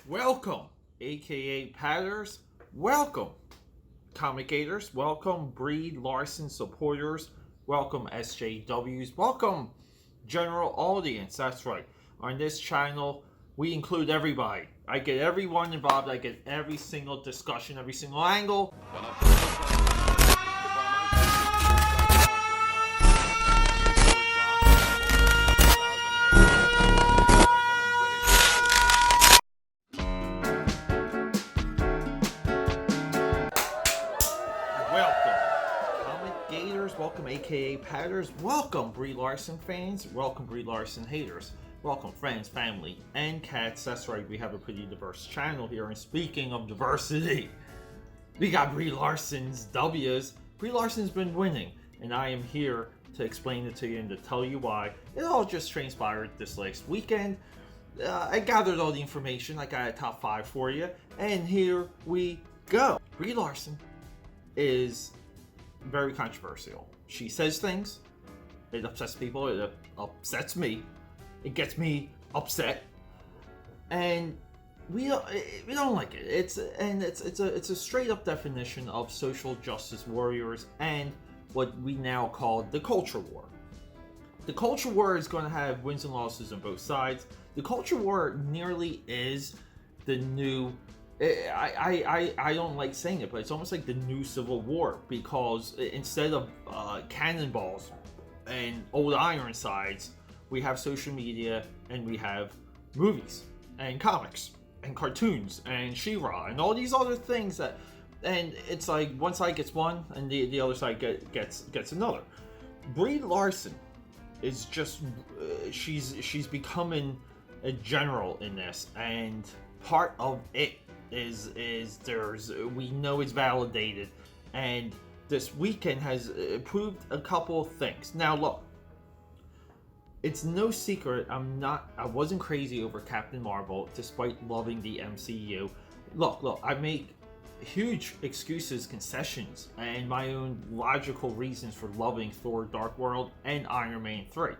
Welcome, AKAPADers. Welcome, Comic-Gators. Welcome, Brie Larson supporters. Welcome, SJWs. Welcome, general audience. That's right. On this channel, we include everybody. I get everyone involved. I get every single discussion, every single angle. Welcome AKAPADers, welcome Brie Larson fans, welcome Brie Larson haters, welcome friends, family, and cats. That's right, we have a pretty diverse channel here, and speaking of diversity, we got Brie Larson's W's. Brie Larson's been winning, and I am here to explain it to you and to tell you why. It all just transpired this last weekend. I gathered all the information, I got a top 5 for you, and here we go. Brie Larson is very controversial. She says things, it upsets people, it upsets me, it gets me upset, and we don't like it. It's a straight up definition of social justice warriors and what we now call the culture war. The culture war is going to have wins and losses on both sides. The culture war nearly is the new, I don't like saying it, but it's almost like the new Civil War, because instead of cannonballs and old Ironsides, we have social media and we have movies and comics and cartoons and She-Ra and all these other things that, and it's like one side gets one and the other side gets another. Brie Larson is just she's becoming a general in this, and part of it is we know it's validated, and this weekend has proved a couple of things. Now look, it's no secret I wasn't crazy over Captain Marvel despite loving the MCU. Look, I make huge excuses, concessions, and my own logical reasons for loving Thor Dark World and Iron Man 3.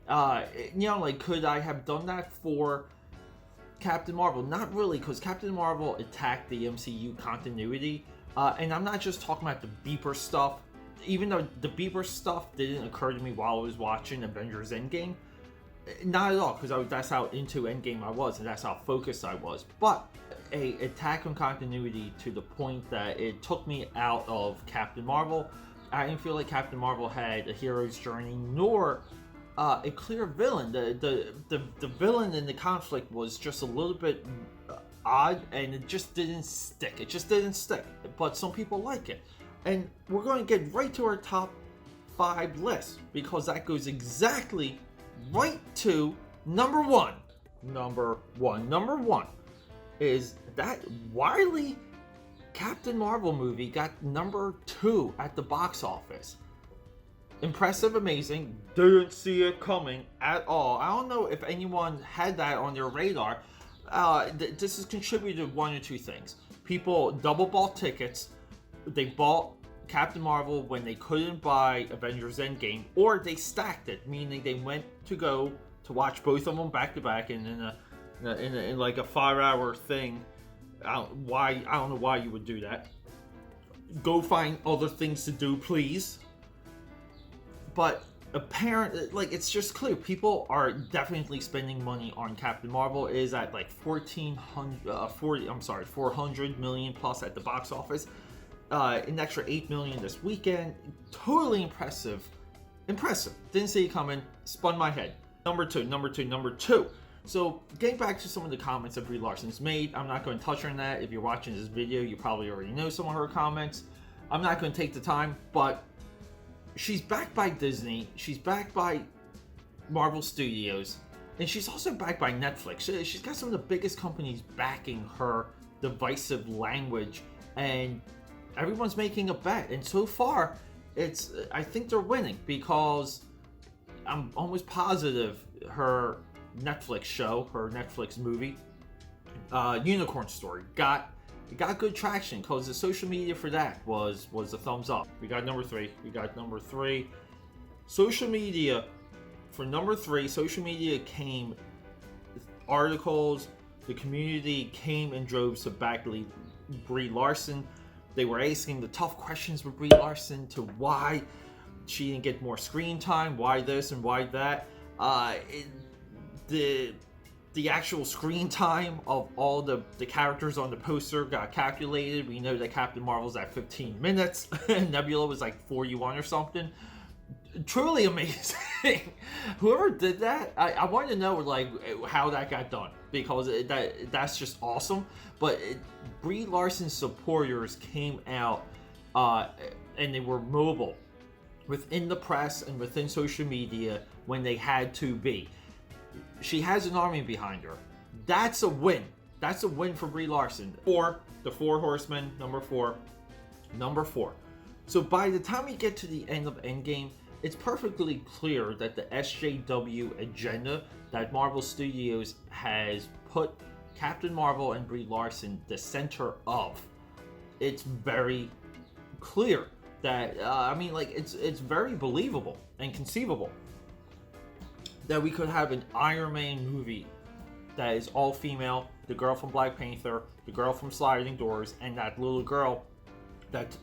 Could I have done that for Captain Marvel? Not really, because Captain Marvel attacked the MCU continuity, and I'm not just talking about the beeper stuff, even though the beeper stuff didn't occur to me while I was watching Avengers Endgame. Not at all, because that's how into Endgame I was, and that's how focused I was. But a attack on continuity to the point that it took me out of Captain Marvel. I didn't feel like Captain Marvel had a hero's journey, nor a clear villain. The villain in the conflict was just a little bit odd, and it just didn't stick. But some people like it. And we're going to get right to our top 5 list, because that goes exactly right to number one. Number one is that Wiley Captain Marvel movie got number 2 at the box office. Impressive, amazing, didn't see it coming at all. I don't know if anyone had that on their radar. This has contributed to one or two things. People double bought tickets. They bought Captain Marvel when they couldn't buy Avengers Endgame, or they stacked it, meaning they went to go to watch both of them back to back in like a 5-hour thing. I don't know why you would do that. Go find other things to do, please. But apparently, it's just clear people are definitely spending money on Captain Marvel. It is at like 400 million plus at the box office. An extra 8 million this weekend. Totally impressive. Didn't see it coming. Spun my head. Number two. So, getting back to some of the comments that Brie Larson's made, I'm not going to touch on that. If you're watching this video, you probably already know some of her comments. I'm not going to take the time, but she's backed by Disney, she's backed by Marvel Studios, and she's also backed by Netflix. She's got some of the biggest companies backing her divisive language, and everyone's making a bet. And so far, I think they're winning, because I'm almost positive her Netflix show, her Netflix movie, Unicorn Story, got good traction, because the social media for that was a thumbs up. We got number 3. Social media for number 3. Social media came with articles, The community came in droves to back Brie Larson. They were asking the tough questions with Brie Larson to why she didn't get more screen time, why this and why that. The actual screen time of all the characters on the poster got calculated. We know that Captain Marvel's at 15 minutes, and Nebula was like 41 or something. Truly amazing. Whoever did that, I wanted to know like how that got done, because that's just awesome. But Brie Larson's supporters came out and they were mobile within the press and within social media when they had to be. She has an army behind her. That's a win. That's a win for Brie Larson. Or the Four Horsemen, number four. So by the time we get to the end of Endgame, it's perfectly clear that the SJW agenda that Marvel Studios has put Captain Marvel and Brie Larson the center of. It's very clear that it's very believable and conceivable that we could have an Iron Man movie that is all female, the girl from Black Panther, the girl from Sliding Doors, and that little girl that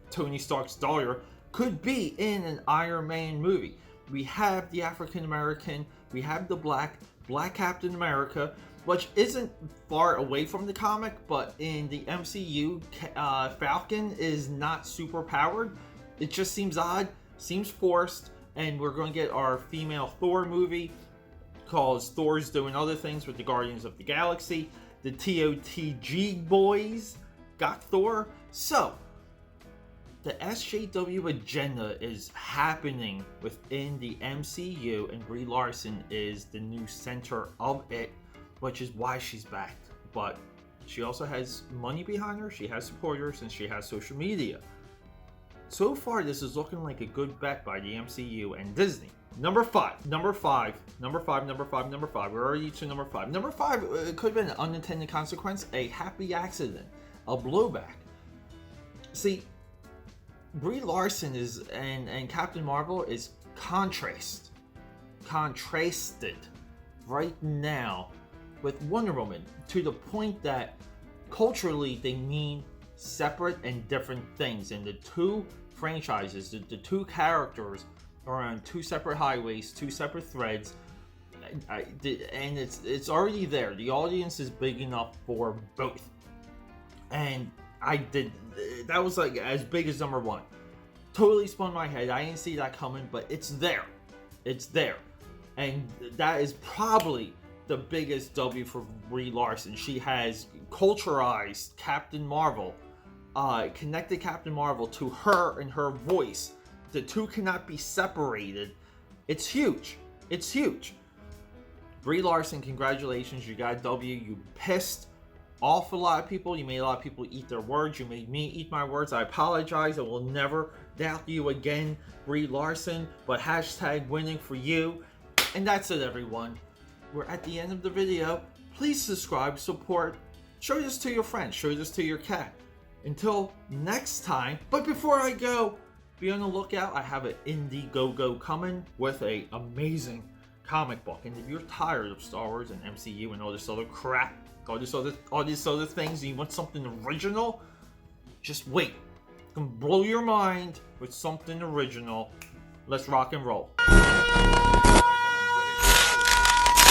Tony Stark's daughter could be in an Iron Man movie. We have the African American, we have the black Captain America, which isn't far away from the comic, but in the MCU, Falcon is not super powered. It just seems odd, seems forced. And we're going to get our female Thor movie, because Thor's doing other things with the Guardians of the Galaxy. The TOTG boys got Thor. So, the SJW agenda is happening within the MCU, and Brie Larson is the new center of it, which is why she's back. But she also has money behind her, she has supporters, and she has social media. So far, this is looking like a good bet by the MCU and Disney. Number five. We're already to number five. Number five, it could have been an unintended consequence, a happy accident, a blowback. See, Brie Larson and Captain Marvel is contrasted right now with Wonder Woman, to the point that culturally they mean separate and different things, and the two franchises, the two characters are on two separate highways, two separate threads, and it's already there. The audience is big enough for both, and that was like as big as number one. Totally spun my head. I didn't see that coming, but it's there, and that is probably the biggest W for Brie Larson. She has culturized Captain Marvel, connected Captain Marvel to her and her voice. The two cannot be separated. It's huge. Brie Larson, congratulations. You got a W. You pissed off a lot of people. You made a lot of people eat their words. You made me eat my words. I apologize. I will never doubt you again, Brie Larson. But hashtag winning for you. And that's it, everyone. We're at the end of the video. Please subscribe, support. Show this to your friends. Show this to your cat. Until next time. But before I go, be on the lookout. I have an Indiegogo coming with an amazing comic book. And if you're tired of Star Wars and MCU and all this other crap, all these other things, and you want something original, just wait. It can blow your mind with something original. Let's rock and roll.